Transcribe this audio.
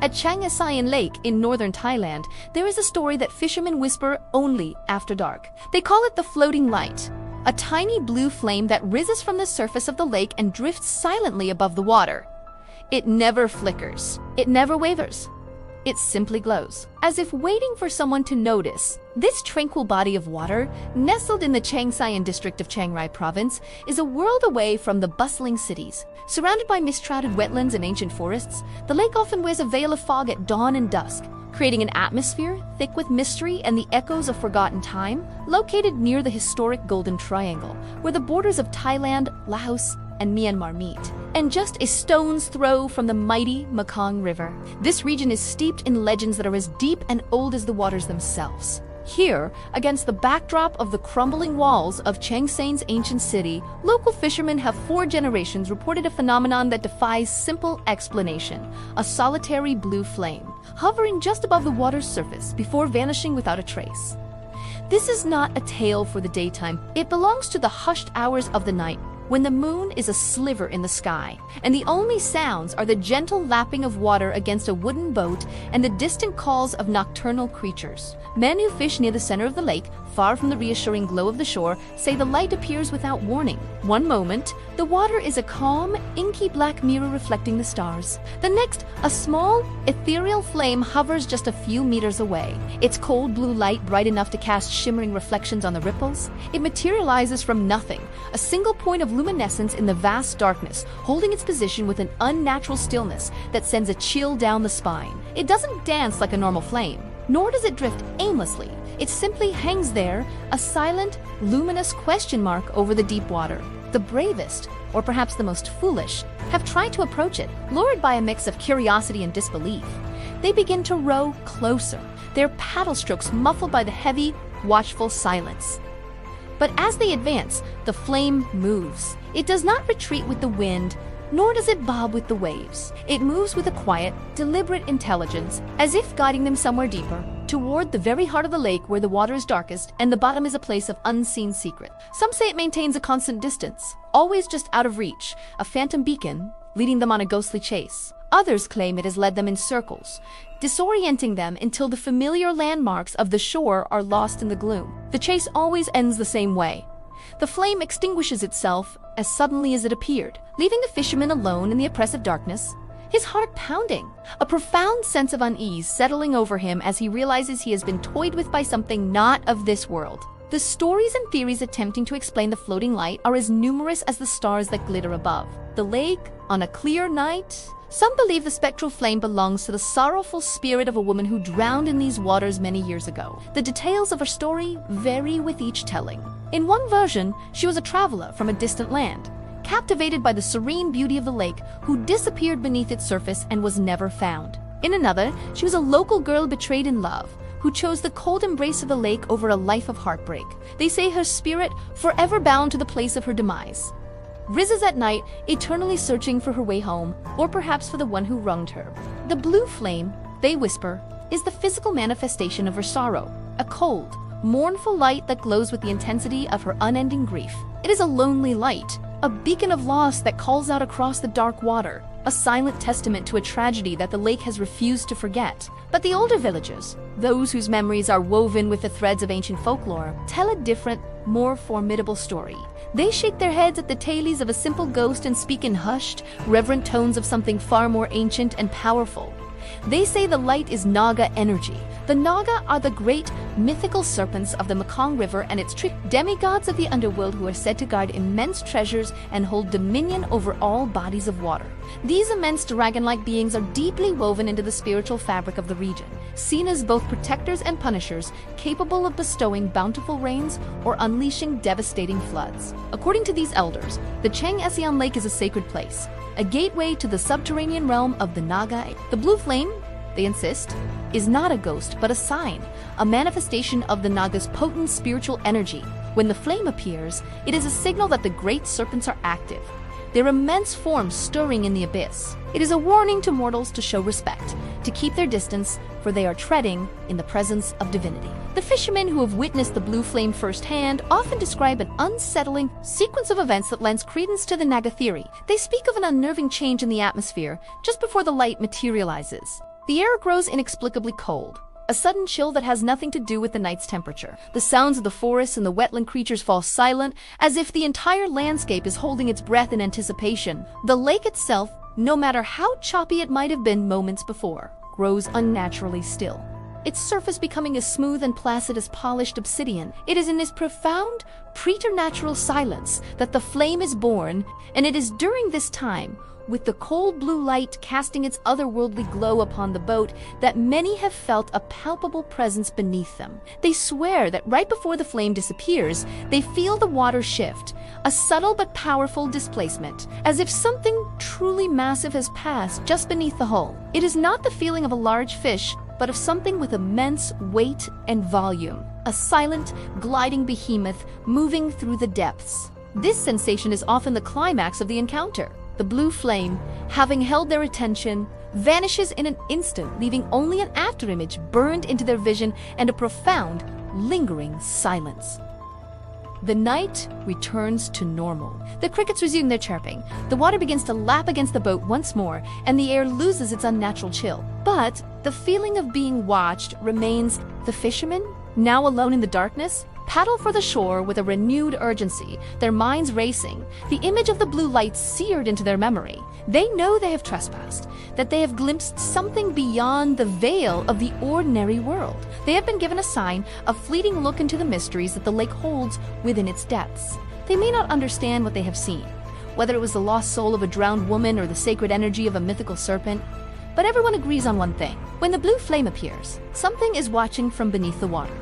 At Chiang Saen Lake in northern Thailand, there is a story that fishermen whisper only after dark. They call it the floating light, a tiny blue flame that rises from the surface of the lake and drifts silently above the water. It never flickers. It never wavers. It simply glows, as if waiting for someone to notice. This tranquil body of water, nestled in the Chiang Saen District of Chiang Rai province, is a world away from the bustling cities. Surrounded by mist-shrouded wetlands and ancient forests, the lake often wears a veil of fog at dawn and dusk, creating an atmosphere thick with mystery and the echoes of forgotten time. Located near the historic Golden Triangle, where the borders of Thailand, Laos, and Myanmar meet, and just a stone's throw from the mighty Mekong River. This region is steeped in legends that are as deep and old as the waters themselves. Here, against the backdrop of the crumbling walls of Chiang Saen's ancient city, local fishermen have for generations reported a phenomenon that defies simple explanation: a solitary blue flame, hovering just above the water's surface before vanishing without a trace. This is not a tale for the daytime. It belongs to the hushed hours of the night, when the moon is a sliver in the sky, and the only sounds are the gentle lapping of water against a wooden boat and the distant calls of nocturnal creatures. Men who fish near the center of the lake, far from the reassuring glow of the shore, say the light appears without warning. One moment, the water is a calm, inky black mirror reflecting the stars. The next, a small, ethereal flame hovers just a few meters away, its cold blue light bright enough to cast shimmering reflections on the ripples. It materializes from nothing, a single point of luminescence in the vast darkness, holding its position with an unnatural stillness that sends a chill down the spine. It doesn't dance like a normal flame, nor does it drift aimlessly. It simply hangs there, a silent, luminous question mark over the deep water. The bravest, or perhaps the most foolish, have tried to approach it, lured by a mix of curiosity and disbelief. They begin to row closer, their paddle strokes muffled by the heavy, watchful silence. But as they advance, the flame moves. It does not retreat with the wind, nor does it bob with the waves. It moves with a quiet, deliberate intelligence, as if guiding them somewhere deeper, toward the very heart of the lake where the water is darkest and the bottom is a place of unseen secret. Some say it maintains a constant distance, always just out of reach, a phantom beacon leading them on a ghostly chase. Others claim it has led them in circles, disorienting them until the familiar landmarks of the shore are lost in the gloom. The chase always ends the same way. The flame extinguishes itself as suddenly as it appeared, leaving the fisherman alone in the oppressive darkness, his heart pounding, a profound sense of unease settling over him as he realizes he has been toyed with by something not of this world. The stories and theories attempting to explain the floating light are as numerous as the stars that glitter above the lake on a clear night. Some believe the spectral flame belongs to the sorrowful spirit of a woman who drowned in these waters many years ago. The details of her story vary with each telling. In one version, she was a traveler from a distant land, captivated by the serene beauty of the lake, who disappeared beneath its surface and was never found. In another, she was a local girl betrayed in love, who chose the cold embrace of the lake over a life of heartbreak. They say her spirit, forever bound to the place of her demise, rises at night, eternally searching for her way home, or perhaps for the one who wronged her. The blue flame, they whisper, is the physical manifestation of her sorrow, a cold, mournful light that glows with the intensity of her unending grief. It is a lonely light, a beacon of loss that calls out across the dark water, a silent testament to a tragedy that the lake has refused to forget. But the older villagers, those whose memories are woven with the threads of ancient folklore, tell a different, more formidable story. They shake their heads at the tales of a simple ghost and speak in hushed, reverent tones of something far more ancient and powerful. They say the light is Naga energy. The Naga are the great, mythical serpents of the Mekong River and its demigods of the underworld who are said to guard immense treasures and hold dominion over all bodies of water. These immense dragon-like beings are deeply woven into the spiritual fabric of the region, seen as both protectors and punishers, capable of bestowing bountiful rains or unleashing devastating floods. According to these elders, the Chiang Saen Lake is a sacred place, a gateway to the subterranean realm of the Naga. The blue flame, they insist, is not a ghost but a sign, a manifestation of the Naga's potent spiritual energy. When the flame appears, it is a signal that the great serpents are active, their immense forms stirring in the abyss. It is a warning to mortals to show respect, to keep their distance, for they are treading in the presence of divinity. The fishermen who have witnessed the blue flame firsthand often describe an unsettling sequence of events that lends credence to the Naga theory. They speak of an unnerving change in the atmosphere just before the light materializes. The air grows inexplicably cold, a sudden chill that has nothing to do with the night's temperature. The sounds of the forest and the wetland creatures fall silent, as if the entire landscape is holding its breath in anticipation. The lake itself, no matter how choppy it might have been moments before, grows unnaturally still, its surface becoming as smooth and placid as polished obsidian. It is in this profound, preternatural silence that the flame is born, and it is during this time, with the cold blue light casting its otherworldly glow upon the boat, that many have felt a palpable presence beneath them. They swear that right before the flame disappears, they feel the water shift, a subtle but powerful displacement, as if something truly massive has passed just beneath the hull. It is not the feeling of a large fish, but of something with immense weight and volume, a silent, gliding behemoth moving through the depths. This sensation is often the climax of the encounter. The blue flame, having held their attention, vanishes in an instant, leaving only an afterimage burned into their vision and a profound, lingering silence. The night returns to normal. The crickets resume their chirping. The water begins to lap against the boat once more, and the air loses its unnatural chill. But the feeling of being watched remains. The fishermen, now alone in the darkness, paddle for the shore with a renewed urgency, their minds racing, the image of the blue light seared into their memory. They know they have trespassed, that they have glimpsed something beyond the veil of the ordinary world. They have been given a sign, a fleeting look into the mysteries that the lake holds within its depths. They may not understand what they have seen, whether it was the lost soul of a drowned woman or the sacred energy of a mythical serpent, but everyone agrees on one thing. When the blue flame appears, something is watching from beneath the water.